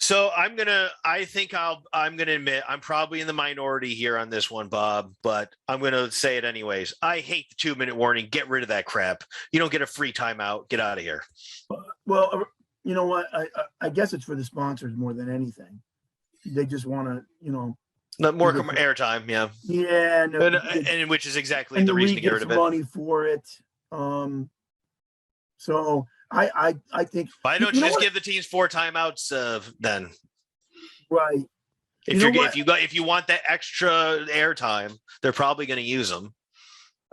So I'm gonna admit I'm probably in the minority here on this one, Bob, but I'm gonna say it anyways. I hate the 2-minute warning. Get rid of that crap. You don't get a free timeout. Get out of here. Well, you know what? I guess it's for the sponsors more than anything. They just want to, Not more airtime, yeah. Yeah, no, and which is exactly the the reason to league get rid gets of it. money for it. So I think why don't you just give the teams 4 timeouts then? Right. If you want that extra airtime, they're probably going to use them.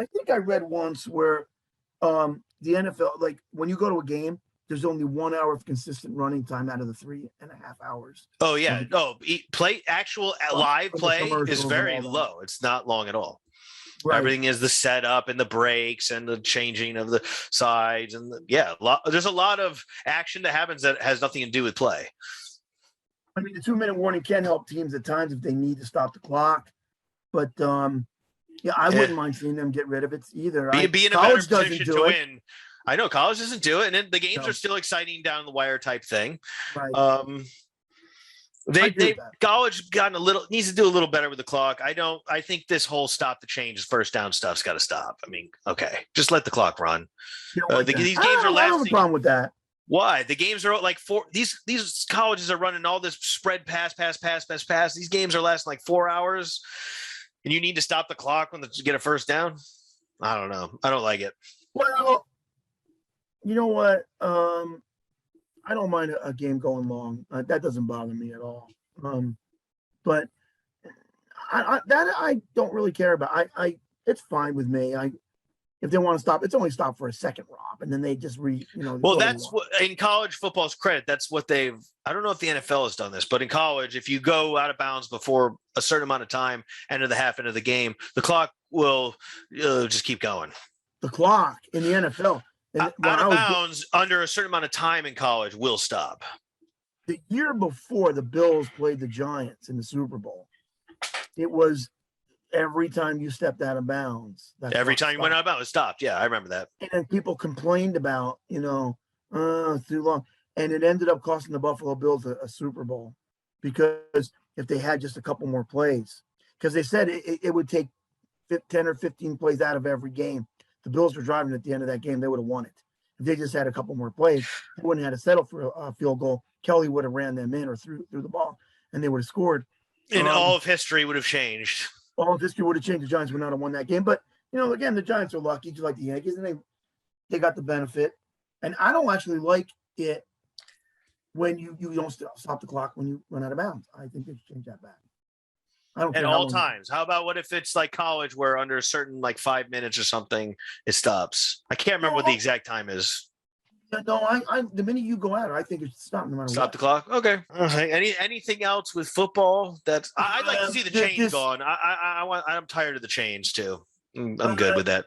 I think I read once where the NFL, like when you go to a game, there's only 1 hour of consistent running time out of the 3.5 hours. Oh yeah. Live play is very low. It's not long at all. Right. Everything is the setup and the breaks and the changing of the sides and there's a lot of action that happens that has nothing to do with play. I mean, the 2-minute warning can help teams at times if they need to stop the clock, but I wouldn't mind seeing them get rid of it either. Be in a better position to win. I know college doesn't do it, and the games are still exciting down the wire type thing. Right. College needs to do a little better with the clock. I think this whole stop the change first down stuff's got to stop. I mean, okay, just let the clock run. These games are lasting. I don't have a problem with that. Why? The games are like these colleges are running all this spread pass. These games are lasting like 4 hours, and you need to stop the clock when you get a first down. I don't know. I don't like it. Well, you know what? I don't mind a game going long. That doesn't bother me at all. But I don't really care about. It's fine with me. If they want to stop, it's only stop for a second, Rob, and then they just Well, that's what in college football's credit. That's what they've. I don't know if the NFL has done this, but in college, if you go out of bounds before a certain amount of time, end of the half, end of the game, the clock will just keep going. The clock in the NFL. Out of bounds under a certain amount of time in college will stop. The year before the Bills played the Giants in the Super Bowl, it was every time you stepped out of bounds. Every time you went out of bounds, it stopped. Yeah, I remember that. And then people complained about, too long. And it ended up costing the Buffalo Bills a Super Bowl because if they had just a couple more plays, because they said it would take 10 or 15 plays out of every game. The Bills were driving at the end of that game. They would have won it. If they just had a couple more plays, they wouldn't have had to settle for a field goal. Kelly would have ran them in or threw the ball, and they would have scored. And all of history would have changed. All of history would have changed. The Giants would not have won that game. But, again, the Giants are lucky, just like the Yankees, and they got the benefit. And I don't actually like it when you don't stop the clock when you run out of bounds. I think they should change that back. At all times. How about what if it's like college where under a certain 5 minutes or something, it stops? I can't remember what the exact time is. No, the minute you go out, I think it should stop no matter Stop what. the clock? Okay. Anything else with football? I'd like to see the change gone. I'm tired of the change too. I'm good with that.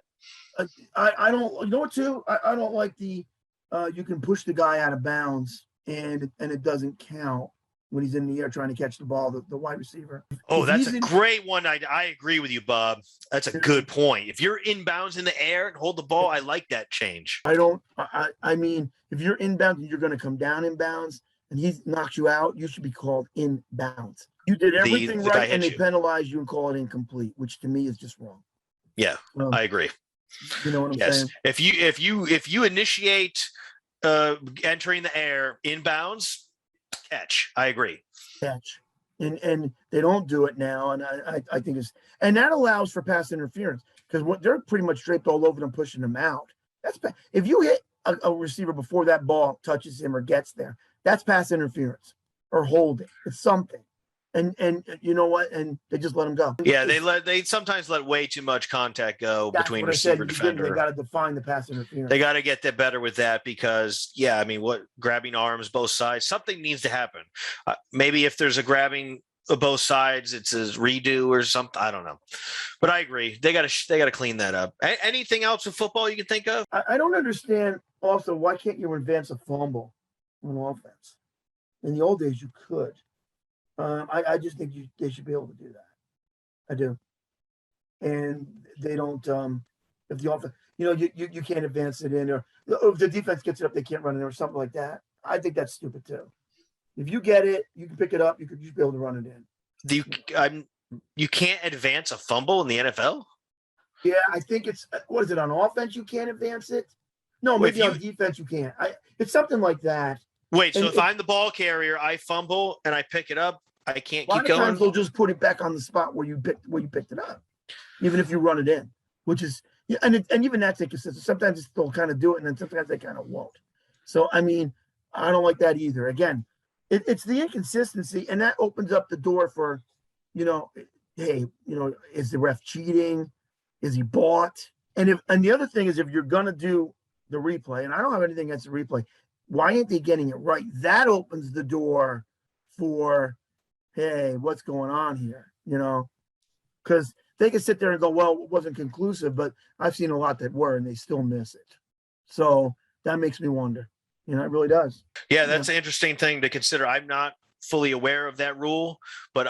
I don't, you know what too? I don't like you can push the guy out of bounds and it doesn't count when he's in the air trying to catch the ball, the wide receiver. Oh, that's a great one. I agree with you, Bob. That's a good point. If you're inbounds in the air and hold the ball, I like that change. I mean, if you're inbounds and you're going to come down inbounds and he knocks you out, you should be called inbounds. You did everything right and they penalize you and call it incomplete, which to me is just wrong. Yeah, I agree. You know what I'm saying? If you initiate entering the air inbounds, catch. I agree. Catch. And they don't do it now. And I think and that allows for pass interference because they're pretty much draped all over them, pushing them out. That's bad. If you hit a receiver before that ball touches him or gets there, that's pass interference or holding. It's something. And you know what? And they just let them go. Yeah, they sometimes let way too much contact go between receiver and defender. They got to define the pass interference. They got to get that better with that because, I mean, grabbing arms both sides, something needs to happen. Maybe if there's a grabbing of both sides, it's a redo or something. I don't know, but I agree. They got to clean that up. Anything else with football you can think of? I don't understand. Also, why can't you advance a fumble on offense? In the old days, you could. I just think they should be able to do that. I do. And they don't, if the offense, you can't advance it in, or if the defense gets it up, they can't run it or something like that. I think that's stupid too. If you get it, you can pick it up. You could just be able to run it in. You can't advance a fumble in the NFL. Yeah, I think it's what is it on offense? You can't advance it. No, maybe on defense you can't. It's something like that. Wait, so if I'm the ball carrier, I fumble and I pick it up, I can't keep going. A lot of times they'll just put it back on the spot where you picked it up, even if you run it in, which is and even that's inconsistent. Sometimes they'll kind of do it, and then sometimes they kind of won't. So I mean, I don't like that either. Again, it's the inconsistency, and that opens up the door for, hey, is the ref cheating? Is he bought? And the other thing is, if you're gonna do the replay, and I don't have anything against the replay, why aren't they getting it right? That opens the door for, hey, what's going on here? Because they can sit there and go, well, it wasn't conclusive, but I've seen a lot that were, and they still miss it. So that makes me wonder. It really does. Yeah, that's an interesting thing to consider. I'm not fully aware of that rule, but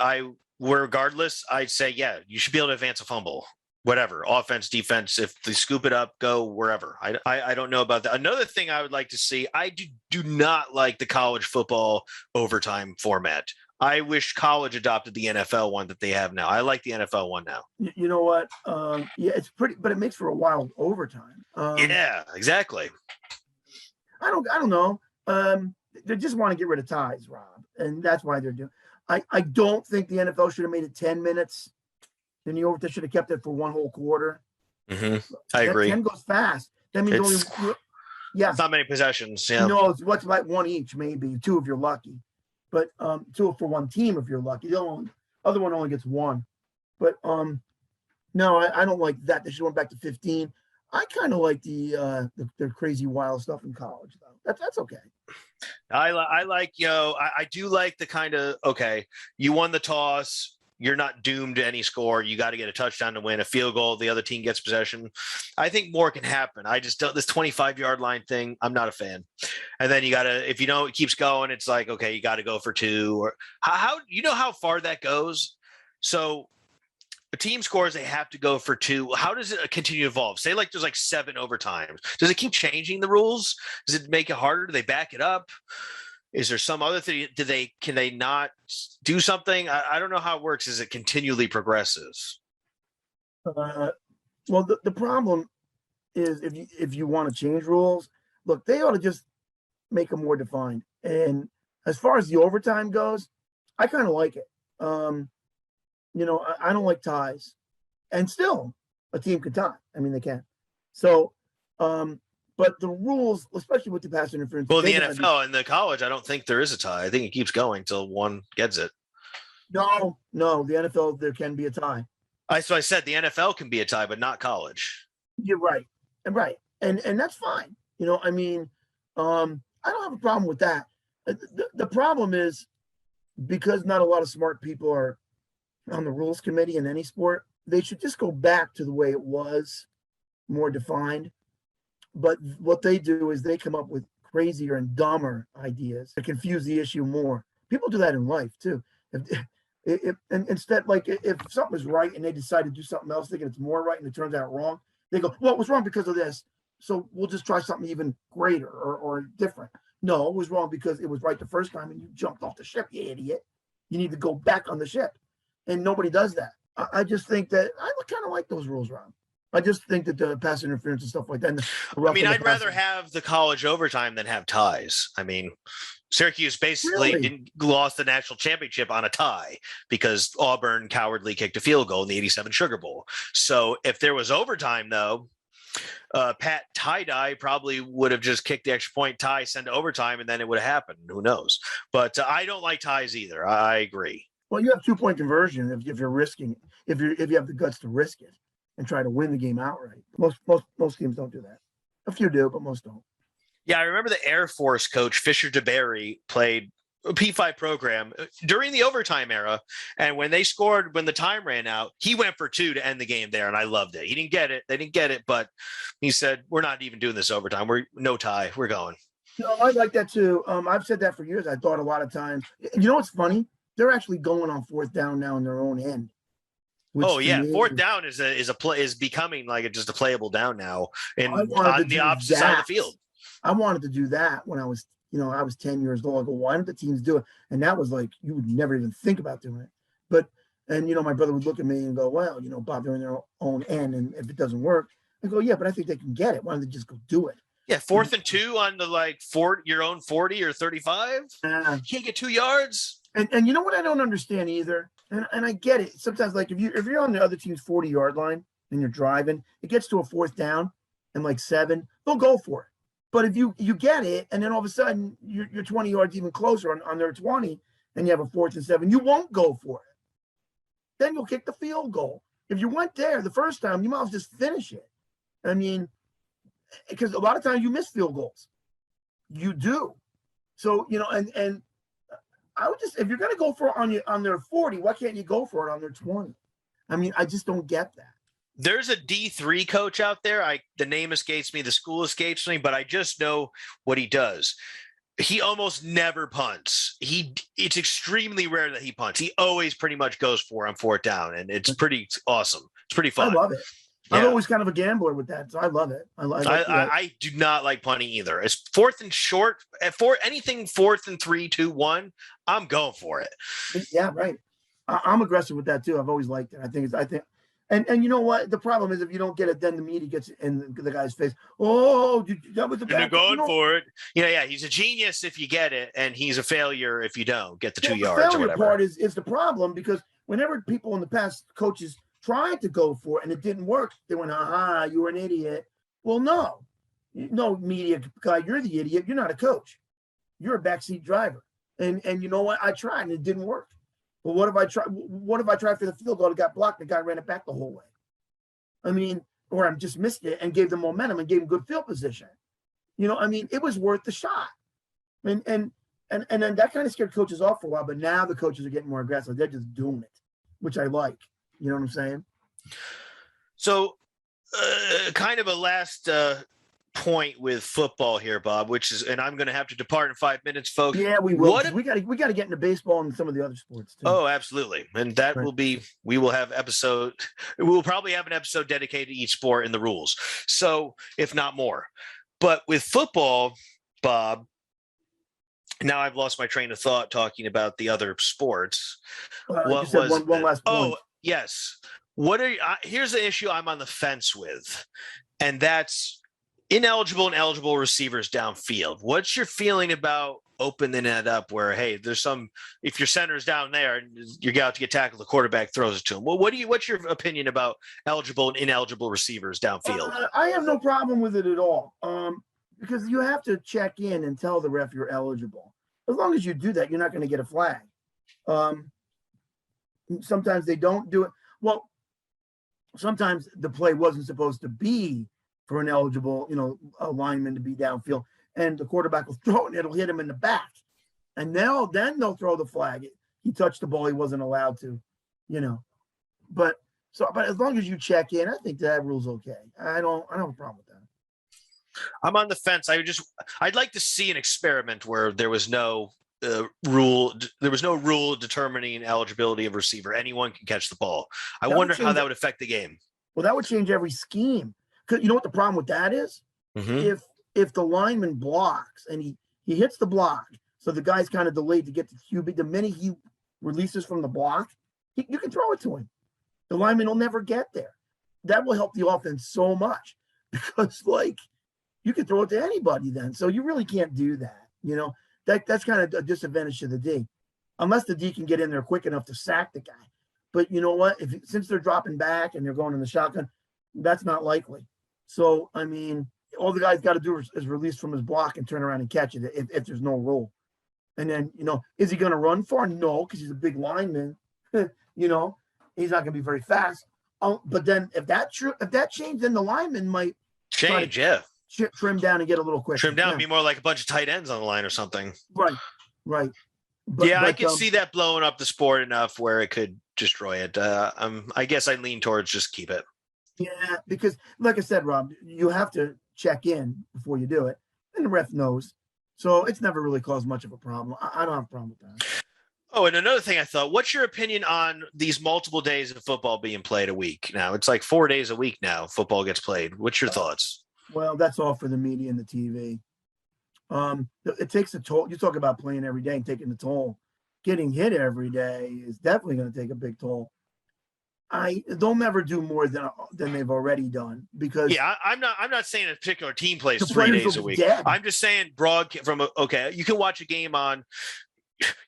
regardless, I'd say, yeah, you should be able to advance a fumble. Whatever, offense, defense, if they scoop it up, go wherever. I don't know about that. Another thing I would like to see, I do not like the college football overtime format. I wish college adopted the NFL one that they have now. I like the NFL one now. You know what? Yeah, it's pretty, but it makes for a wild overtime. Yeah, exactly. I don't know. They just want to get rid of ties, Rob, and that's why they're doing. I don't think the NFL should have made it 10 minutes. Then they should have kept it for one whole quarter. Mm-hmm. I agree. 10 goes fast. That means it's not many possessions. Yeah. No, it's what's like one each, maybe two if you're lucky. But two for one team if you're lucky. The other one only gets one. But no, I don't like that. They should have went back to 15. I kind of like the crazy wild stuff in college though. That's okay. I like I do like the kind of, okay, you won the toss. You're not doomed to any score. You got to get a touchdown to win, a field goal. The other team gets possession. I think more can happen. I just don't, this 25-yard line thing, I'm not a fan. And then you got to, if it keeps going, it's like, okay, you got to go for two. Or how how far that goes? So a team scores, they have to go for two. How does it continue to evolve? Say like there's like 7 overtimes. Does it keep changing the rules? Does it make it harder? Do they back it up? Is there some other thing? Can they not do something? I don't know how it works as it continually progresses. Well, the problem is if you want to change rules, look, they ought to just make them more defined. And as far as the overtime goes, I kind of like it. I don't like ties, and still a team could tie. I mean, they can. So, but the rules, especially with the pass interference. Well, the NFL and the college, I don't think there is a tie. I think it keeps going till one gets it. No, the NFL, there can be a tie. So I said the NFL can be a tie, but not college. You're right. Right. And that's fine. I mean, I don't have a problem with that. The problem is because not a lot of smart people are on the rules committee in any sport, they should just go back to the way it was, more defined. But what they do is they come up with crazier and dumber ideas to confuse the issue more. People do that in life too. If instead, like if something is right and they decide to do something else, thinking it's more right and it turns out wrong, they go, well, it was wrong because of this. So we'll just try something even greater or different. No, it was wrong because it was right the first time and you jumped off the ship, you idiot. You need to go back on the ship. And nobody does that. I just think that I kind of like those rules, Ron. I just think that the pass interference and stuff like that. I'd rather have the college overtime than have ties. I mean, Syracuse basically didn't lost the national championship on a tie because Auburn cowardly kicked a field goal in the '87 Sugar Bowl. So if there was overtime, though, Pat tie-dye probably would have just kicked the extra point, tie, send to overtime, and then it would have happened. Who knows? But I don't like ties either. I agree. Well, you have 2-point conversion if you're risking it, if you have the guts to risk it and try to win the game outright. Most teams don't do that. A few do, but most don't. Yeah, I remember the Air Force coach Fisher DeBerry played a P5 program during the overtime era, and when they scored, when the time ran out, he went for 2 to end the game there, and I loved it. He didn't get it; they didn't get it, but he said, "We're not even doing this overtime. We're no tie. We're going." I like that too. I've said that for years. I thought a lot of times. You know what's funny? They're actually going on 4th down now in their own end. Oh yeah, 4th down is becoming like just a playable down now, and on the opposite side of the field. I wanted to do that when I was I was 10 years old. I go, why don't the teams do it? And that was like, you would never even think about doing it. But, and, my brother would look at me and go, well, Bob, they're in their own end. And if it doesn't work, I go, yeah, but I think they can get it. Why don't they just go do it? Yeah, 4th and 2 on the your own 40 or 35. You can't get 2 yards. And you know what I don't understand either, and I get it. Sometimes, like if you're on the other team's 40-yard line and you're driving, it gets to a 4th down and like 7, they'll go for it. But if you get it, and then all of a sudden you're 20 yards even closer on their 20, and you have a 4th and 7, you won't go for it. Then you'll kick the field goal. If you went there the first time, you might as well just finish it. I mean, because a lot of times you miss field goals. You do. So, and I would just, if you're going to go for it on their 40, why can't you go for it on their 20? I mean, I just don't get that. There's a D3 coach out there. The name escapes me, the school escapes me, but I just know what he does. He almost never punts. It's extremely rare that he punts. He always pretty much goes for on 4th down, and it's pretty awesome. It's pretty fun. I love it. Yeah. I'm always kind of a gambler with that, so I love it. I do not like punting either. It's 4th and short. Anything 4th and 3, 2, 1, I'm going for it. Yeah, right. I'm aggressive with that too. I've always liked it. I think, and you know what? The problem is if you don't get it, then the media gets in the guy's face. Oh, that was the bad. They're going for it. Yeah. He's a genius if you get it, and he's a failure if you don't get the 2 yards. The failure or whatever. part is the problem, because whenever people in the past, coaches tried to go for it and it didn't work, they went, aha, you were an idiot. Well, no, media guy, you're the idiot. You're not a coach. You're a backseat driver. And you know what? I tried and it didn't work. But what if I tried for the field goal? It got blocked. The guy ran it back the whole way. I mean, or I just missed it and gave them momentum and gave them good field position. It was worth the shot. And then that kind of scared coaches off for a while. But now the coaches are getting more aggressive. They're just doing it, which I like. You know what I'm saying? So, kind of a last point with football here, Bob, and I'm going to have to depart in 5 minutes, folks. Yeah, we will. We got to get into baseball and some of the other sports too. Oh, absolutely. And that will be, we will probably have an episode dedicated to each sport and the rules. So if not more, but with football, Bob, now I've lost my train of thought talking about the other sports. One last point. Oh, yes. Here's the issue I'm on the fence with, and that's ineligible and eligible receivers downfield. What's your feeling about opening it up where, hey, if your center's down there and you're about to get tackled, the quarterback throws it to him? Well, what's your opinion about eligible and ineligible receivers downfield? I have no problem with it at all. Because you have to check in and tell the ref you're eligible. As long as you do that, you're not going to get a flag. Sometimes they don't do it. Well, sometimes the play wasn't supposed to be for an eligible, a lineman to be downfield, and the quarterback will throw it and it'll hit him in the back. And then they'll throw the flag. He touched the ball he wasn't allowed to, But as long as you check in, I think that rule's okay. I don't have a problem with that. I'm on the fence. I'd like to see an experiment where there was no rule. There was no rule determining eligibility of receiver. Anyone can catch the ball. I wonder how that would affect the game. Well, that would change every scheme. Because you know what the problem with that is? Mm-hmm. If the lineman blocks and he hits the block, so the guy's kind of delayed to get to QB, the minute he releases from the block, you can throw it to him. The lineman will never get there. That will help the offense so much because, you can throw it to anybody then. So you really can't do that. That's kind of a disadvantage to the D, unless the D can get in there quick enough to sack the guy. But you know what? Since they're dropping back and they're going in the shotgun, that's not likely. So, I mean, all the guy's got to do is release from his block and turn around and catch it if there's no rule. And then, is he going to run far? No, because he's a big lineman. He's not going to be very fast. But then if that changed, then the lineman might change, trim down and get a little quicker. Trim down, be more like a bunch of tight ends on the line or something. Right. I can see that blowing up the sport enough where it could destroy it. I guess I lean towards just keep it. Yeah, because like I said, Rob, you have to check in before you do it, and the ref knows. So it's never really caused much of a problem. I don't have a problem with that. Oh, and another thing I thought, what's your opinion on these multiple days of football being played a week now? It's like 4 days a week now football gets played. What's your thoughts? Well, that's all for the media and the TV. It takes a toll. You talk about playing every day and taking the toll. Getting hit every day is definitely going to take a big toll. They'll never do more than they've already done because I'm not saying a particular team plays the 3 players days will a be week. dead. I'm just saying you can watch a game on.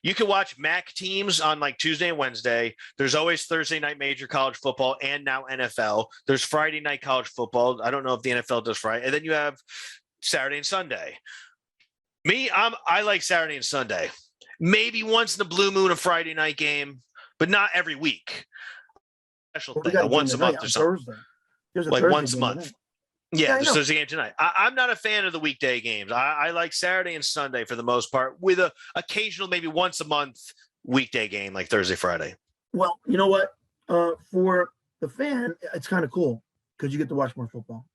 You can watch MAC teams on like Tuesday and Wednesday. There's always Thursday night major college football and now NFL. There's Friday night college football. I don't know if the NFL does Friday. And then you have Saturday and Sunday. I like Saturday and Sunday. Maybe once in the blue moon a Friday night game, but not every week. Special thing, once a month or something. There's a like Thursday once a month. Yeah, there's Thursday game tonight. I'm not a fan of the weekday games. I like Saturday and Sunday for the most part, with a occasional maybe once a month weekday game like Thursday, Friday. Well, you know what? For the fan, it's kind of cool because you get to watch more football.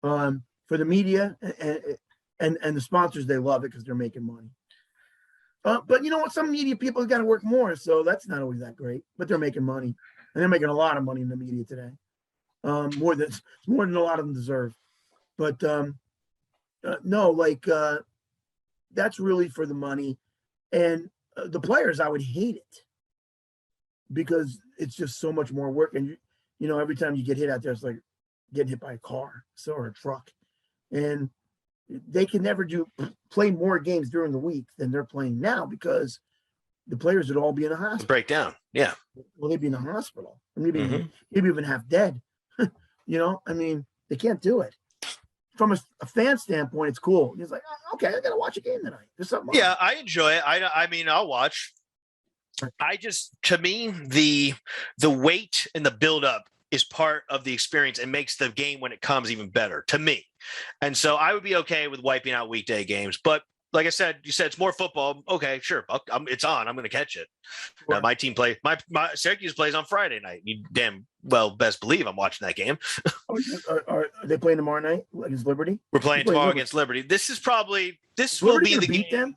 For the media and the sponsors, they love it because they're making money. But you know what? Some media people got to work more, so that's not always that great. But they're making money, and they're making a lot of money in the media today. More than a lot of them deserve. But that's really for the money. And the players, I would hate it because it's just so much more work. And you know, every time you get hit out there, it's like getting hit by a car or a truck. And they can never play more games during the week than they're playing now because the players would all be in a hospital. Breakdown. Yeah. Well, they'd be in a hospital. Maybe even half dead. You know, I mean, they can't do it. From a fan standpoint, it's cool. He's like, oh, okay, I got to watch a game tonight. There's something. Yeah, I enjoy it. I mean, I'll watch. To me, the wait and the build up is part of the experience and makes the game when it comes even better to me. And so I would be okay with wiping out weekday games, but like I said, you said it's more football. Okay, sure. It's on. I'm going to catch it. Sure. Now, my team my Syracuse plays on Friday night. You damn well best believe I'm watching that game. Are they playing tomorrow night against Liberty? We're playing tomorrow against Liberty. This will be the game.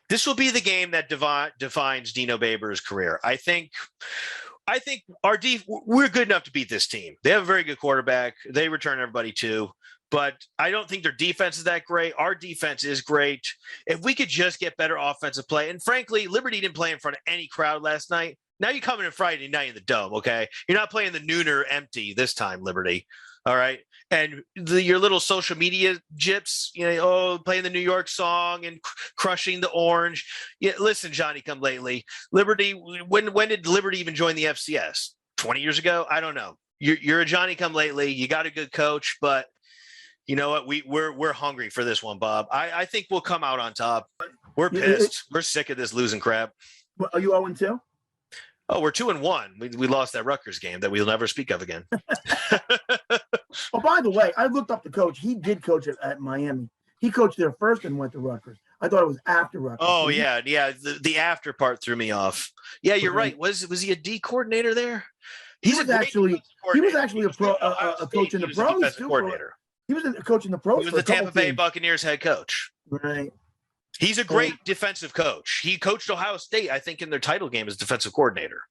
This will be the game that defines Dino Babers' career. I think we're good enough to beat this team. They have a very good quarterback. They return everybody too. But I don't think their defense is that great. Our defense is great. If we could just get better offensive play, and frankly, Liberty didn't play in front of any crowd last night. Now you come in Friday night in the Dome, okay? You're not playing the nooner empty this time, Liberty. All right? And your little social media gyps, playing the New York song and crushing the orange. Yeah, listen, Johnny come lately. Liberty, when did Liberty even join the FCS? 20 years ago? I don't know. You're a Johnny come lately. You got a good coach, but you know what? We're hungry for this one, Bob. I think we'll come out on top. We're pissed. We're sick of this losing crap. Are you 0-2? Oh, we're 2-1. We lost that Rutgers game that we'll never speak of again. Oh, by the way, I looked up the coach. He did coach at Miami. He coached there first and went to Rutgers. I thought it was after Rutgers. Oh, yeah. The after part threw me off. Yeah, you're right. Was he a D coordinator there? He was actually a coach in the pros too. He was a coach in the pros. He was the Tampa Bay Buccaneers head coach. Right. He's a great defensive coach. He coached Ohio State, I think, in their title game as defensive coordinator.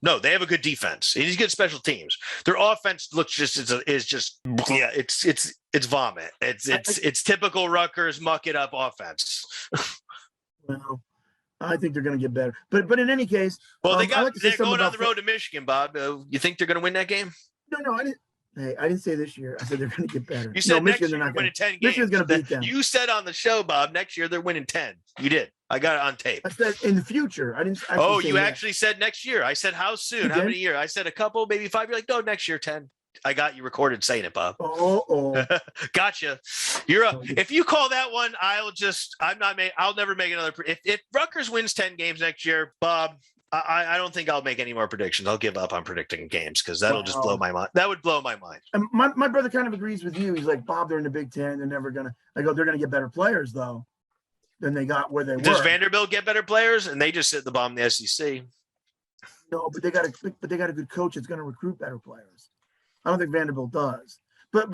No, they have a good defense. He's good special teams. Their offense looks it's vomit. It's typical Rutgers muck it up offense. Well, I think they're going to get better. But in any case, well, they're going on the road to Michigan, Bob. You think they're going to win that game? No, I didn't. Hey, I didn't say this year. I said they're going to get better. You said next year they're winning 10 games. Michigan's going to beat them. You said on the show, Bob, next year they're winning 10. You did. I got it on tape. I said in the future. I didn't. Actually said next year. I said how soon? How many years? I said a couple, maybe 5. You're like, no, next year 10. I got you recorded saying it, Bob. Oh. Gotcha. You're up. If you call that one, I'll never make another. If Rutgers wins 10 games next year, Bob, I don't think I'll make any more predictions. I'll give up on predicting games because that'll just blow my mind. That would blow my mind. And my brother kind of agrees with you. He's like, Bob, they're in the Big Ten. They're never going to. I go, they're going to get better players, though, than they got where they were. Does Vanderbilt get better players? And they just sit at the bottom of the SEC. No, but they got a good coach that's going to recruit better players. I don't think Vanderbilt does. But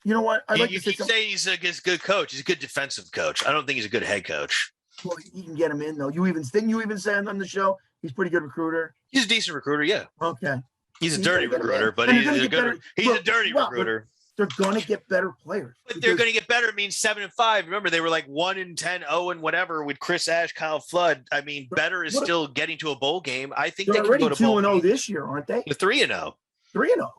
you know what? You keep saying he's a good coach. He's a good defensive coach. I don't think he's a good head coach. Well, you can get him in, though. Didn't you even say on the show he's a pretty good recruiter? He's a decent recruiter, yeah. Okay. He's a dirty recruiter, but he's a dirty recruiter. they're going to get better players. But they're going to get better means 7-5. Remember, they were like 1-10, 0 and whatever with Chris Ash, Kyle Flood. I mean, better is still getting to a bowl game. I think they can already go to bowl 2-0 this year, aren't they? 3-0. 3-0.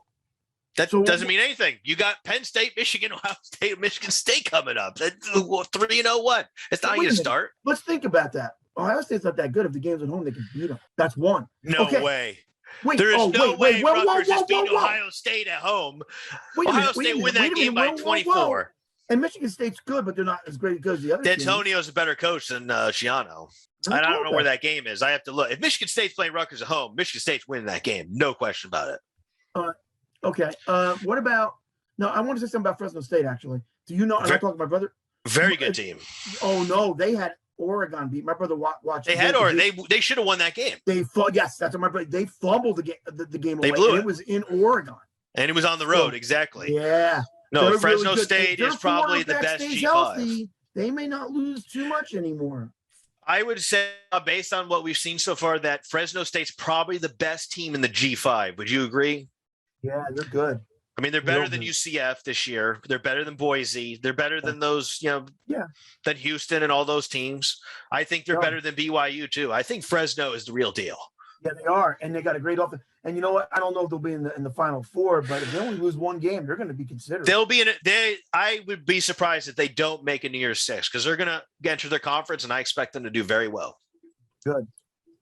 That doesn't mean anything. You got Penn State, Michigan, Ohio State, Michigan State coming up. 3-0 what? It's not going to start. Let's think about that. Ohio State's not that good. If the game's at home, they can beat them. That's one. No way. There is no way Rutgers is beating Ohio State at home. Ohio State win that game by 24. And Michigan State's good, but they're not as great as the other teams. D'Antonio's a better coach than Schiano. I don't know where that game is. I have to look. If Michigan State's playing Rutgers at home, Michigan State's winning that game. No question about it. Okay. What about – no, I want to say something about Fresno State, actually. Do you know – I talked to my brother. Very good team. Oh, no. They had Oregon beat. My brother watched. They had Oregon. They should have won that game. Yes, that's what my brother – they fumbled the game away. They blew it. It was in Oregon. And it was on the road, exactly. Yeah. No, Fresno State is probably the best G5. Healthy, they may not lose too much anymore. I would say, based on what we've seen so far, that Fresno State's probably the best team in the G5. Would you agree? Yeah, they're good. I mean, they're better than UCF this year. They're better than Boise. They're better than those, than Houston and all those teams. I think they're better than BYU too. I think Fresno is the real deal. Yeah, they are, and they got a great offense. And you know what? I don't know if they'll be in the Final Four, but if they only lose one game, they're going to be considered. They'll be in it. I would be surprised if they don't make a New Year's Six because they're going to enter their conference, and I expect them to do very well. Good.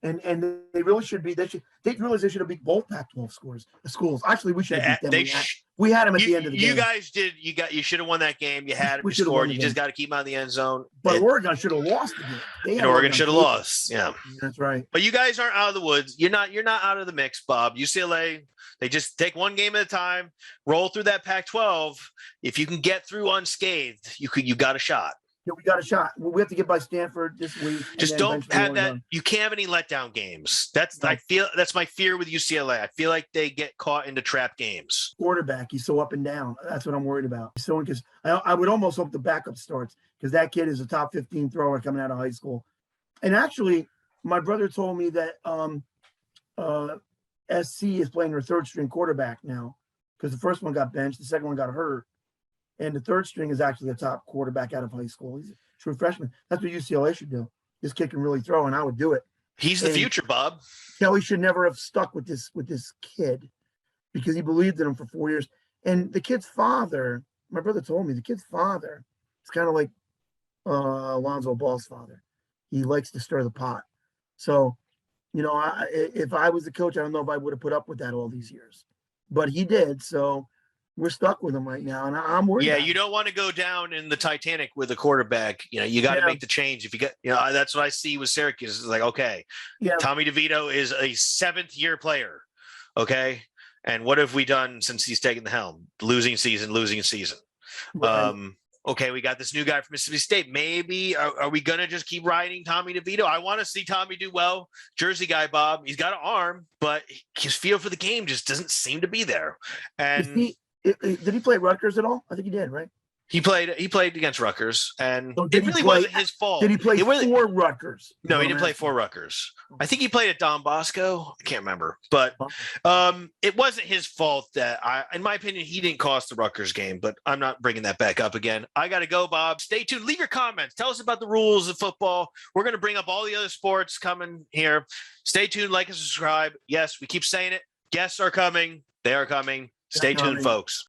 And they really should be. They realize they should have beat both Pac-12 schools. Actually, we should have beat them. We had them at the end of the game. You guys did. You should have won that game. You had them. You scored. You just got to keep them out of the end zone. But Oregon should have lost the game. And Oregon should have lost. Yeah, that's right. But you guys aren't out of the woods. You're not out of the mix, Bob. UCLA. They just take one game at a time. Roll through that Pac-12. If you can get through unscathed, you got a shot. Yeah, we got a shot. We have to get by Stanford this week. Just don't have that. You can't have any letdown games. That's my fear with UCLA. I feel like they get caught into trap games. Quarterback, he's so up and down. That's what I'm worried about. So because I would almost hope the backup starts because that kid is a top 15 thrower coming out of high school. And actually, my brother told me that SC is playing her third string quarterback now because the first one got benched, the second one got hurt. And the third string is actually a top quarterback out of high school. He's a true freshman. That's what UCLA should do. This kid can really throw, and I would do it. He's the future, Bob. Kelly should never have stuck with this kid because he believed in him for 4 years. And the kid's father, my brother told me, the kid's father is kind of like Alonzo Ball's father. He likes to stir the pot. So, if I was the coach, I don't know if I would have put up with that all these years. But he did, so we're stuck with him right now, and I'm worried. Yeah, you don't want to go down in the Titanic with a quarterback. You got to make the change. If you get, that's what I see with Syracuse. It's like, okay, Tommy DeVito is a 7th-year player, okay, and what have we done since he's taken the helm? Losing season. Right. Okay, we got this new guy from Mississippi State. Maybe are we going to just keep riding Tommy DeVito? I want to see Tommy do well. Jersey guy, Bob. He's got an arm, but his feel for the game just doesn't seem to be there. And did he play at Rutgers at all? I think he did, right? He played against Rutgers, and it really wasn't his fault. Did he play for Rutgers? No, he didn't play for Rutgers. I think he played at Don Bosco. I can't remember, but it wasn't his fault that in my opinion, he didn't cost the Rutgers game. But I'm not bringing that back up again. I got to go, Bob. Stay tuned. Leave your comments. Tell us about the rules of football. We're going to bring up all the other sports coming here. Stay tuned. Like and subscribe. Yes, we keep saying it. Guests are coming. They are coming. Stay tuned, folks.